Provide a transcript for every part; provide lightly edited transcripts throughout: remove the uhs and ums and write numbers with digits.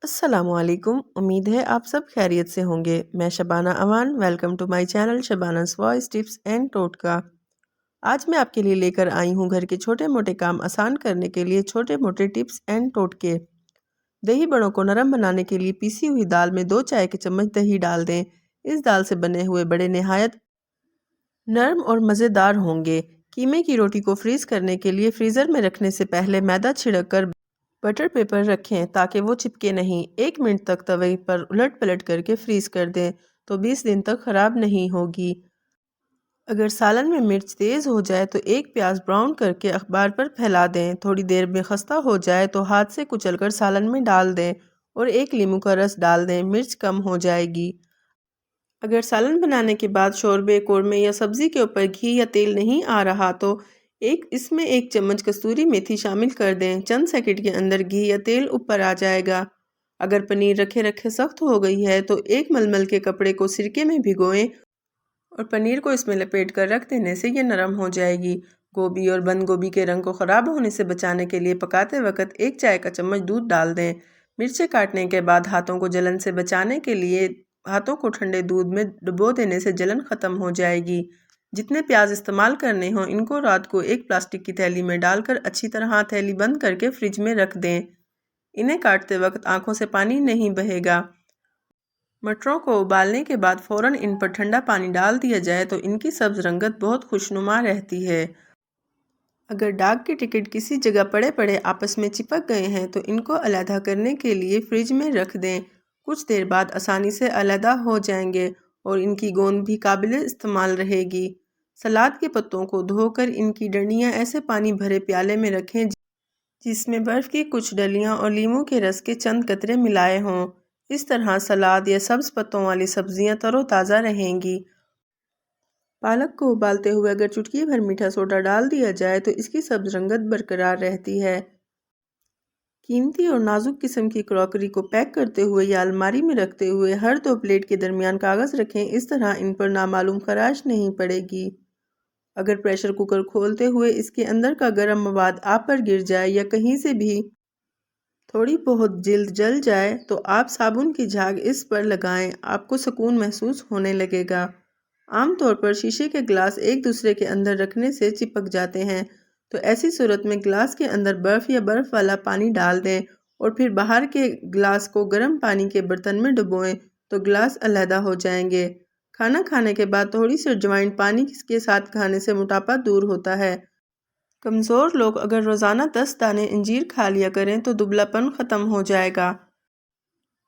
السلام علیکم، امید ہے آپ سب خیریت سے ہوں گے۔ میں Shabana Aman, welcome to my channel Shabana's voice tips and ٹوٹکا۔ آج میں آپ کے لیے لے کر آئی ہوں گھر کے چھوٹے موٹے کام آسان کرنے کے لیے چھوٹے موٹے ٹپس اینڈ ٹوٹکے۔ دہی بڑوں کو نرم بنانے کے لیے پیسی ہوئی دال میں 2 چائے کے چمچ دہی ڈال دیں۔ اس دال سے بنے ہوئے بڑے نہایت نرم اور مزیدار ہوں گے۔ قیمے کی روٹی کو فریز کرنے کے لیے فریزر میں رکھنے سے پہلے میدہ چھڑک کر بٹر پیپر رکھیں تاکہ وہ چپکے نہیں۔ 1 منٹ تک توے پر الٹ پلٹ کر کے فریز کر دیں تو 20 دن تک خراب نہیں ہوگی۔ اگر سالن میں مرچ تیز ہو جائے تو 1 پیاز براؤن کر کے اخبار پر پھیلا دیں۔ تھوڑی دیر میں خستہ ہو جائے تو ہاتھ سے کچل کر سالن میں ڈال دیں اور 1 لیموں کا رس ڈال دیں، مرچ کم ہو جائے گی۔ اگر سالن بنانے کے بعد شوربے، قورمے یا سبزی کے اوپر گھی یا تیل نہیں آ رہا تو اس میں 1 چمچ کستوری میتھی شامل کر دیں۔ چند سیکنڈ کے اندر گھی یا تیل اوپر آ جائے گا۔ اگر پنیر رکھے رکھے سخت ہو گئی ہے تو 1 ململ کے کپڑے کو سرکے میں بھگوئیں اور پنیر کو اس میں لپیٹ کر رکھ دینے سے یہ نرم ہو جائے گی۔ گوبھی اور بند گوبھی کے رنگ کو خراب ہونے سے بچانے کے لیے پکاتے وقت 1 چائے کا چمچ دودھ ڈال دیں۔ مرچیں کاٹنے کے بعد ہاتھوں کو جلن سے بچانے کے لیے ہاتھوں کو ٹھنڈے دودھ میں ڈبو دینے سے جلن ختم ہو جائے گی۔ جتنے پیاز استعمال کرنے ہوں ان کو رات کو 1 پلاسٹک کی تھیلی میں ڈال کر اچھی طرح تھیلی بند کر کے فریج میں رکھ دیں۔ انہیں کاٹتے وقت آنکھوں سے پانی نہیں بہے گا۔ مٹروں کو ابالنے کے بعد فوراً ان پر ٹھنڈا پانی ڈال دیا جائے تو ان کی سبز رنگت بہت خوشنما رہتی ہے۔ اگر ڈاک کے ٹکٹ کسی جگہ پڑے پڑے آپس میں چپک گئے ہیں تو ان کو علیحدہ کرنے کے لیے فریج میں رکھ دیں۔ کچھ دیر بعد آسانی سے علیحدہ ہو جائیں گے اور ان کی گوند بھی قابل استعمال رہے گی۔ سلاد کے پتوں کو دھو کر ان کی ڈنڈیاں ایسے پانی بھرے پیالے میں رکھیں جس میں برف کی کچھ ڈلیاں اور لیموں کے رس کے چند قطرے ملائے ہوں۔ اس طرح سلاد یا سبز پتوں والی سبزیاں تر و تازہ رہیں گی۔ پالک کو ابالتے ہوئے اگر چٹکی بھر میٹھا سوڈا ڈال دیا جائے تو اس کی سبز رنگت برقرار رہتی ہے۔ قیمتی اور نازک قسم کی کراکری کو پیک کرتے ہوئے یا الماری میں رکھتے ہوئے ہر 2 پلیٹ کے درمیان کاغذ رکھیں، اس طرح ان پر نامعلوم خراش نہیں پڑے گی۔ اگر پریشر کوکر کھولتے ہوئے اس کے اندر کا گرم مواد آپ پر گر جائے یا کہیں سے بھی تھوڑی بہت جلد جل جائے تو آپ صابن کی جھاگ اس پر لگائیں، آپ کو سکون محسوس ہونے لگے گا۔ عام طور پر شیشے کے گلاس ایک دوسرے کے اندر رکھنے سے چپک جاتے ہیں تو ایسی صورت میں گلاس کے اندر برف یا برف والا پانی ڈال دیں اور پھر باہر کے گلاس کو گرم پانی کے برتن میں ڈبوئیں تو گلاس علیحدہ ہو جائیں گے۔ کھانا کھانے کے بعد تھوڑی سی اجوائن پانی کے ساتھ کھانے سے موٹاپا دور ہوتا ہے۔ کمزور لوگ اگر روزانہ 10 دانے انجیر کھا لیا کریں تو دبلا پن ختم ہو جائے گا۔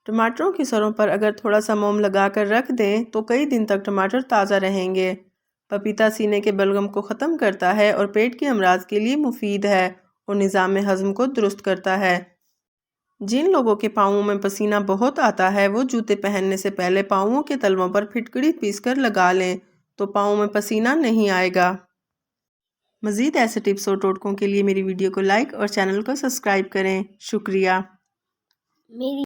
ٹماٹروں کی سروں پر اگر تھوڑا سا موم لگا کر رکھ دیں تو کئی دن تک ٹماٹر تازہ رہیں گے۔ پپیتا سینے کے بلغم کو ختم کرتا ہے اور پیٹ کے امراض کے لیے مفید ہے اور نظام ہضم کو درست کرتا ہے۔ جن لوگوں کے پاؤں میں پسینہ بہت آتا ہے وہ جوتے پہننے سے پہلے پاؤں کے تلووں پر پھٹکڑی پیس کر لگا لیں تو پاؤں میں پسینہ نہیں آئے گا۔ مزید ایسے ٹپس اور ٹوٹکوں کے لیے میری ویڈیو کو لائک اور چینل کو سبسکرائب کریں۔ شکریہ۔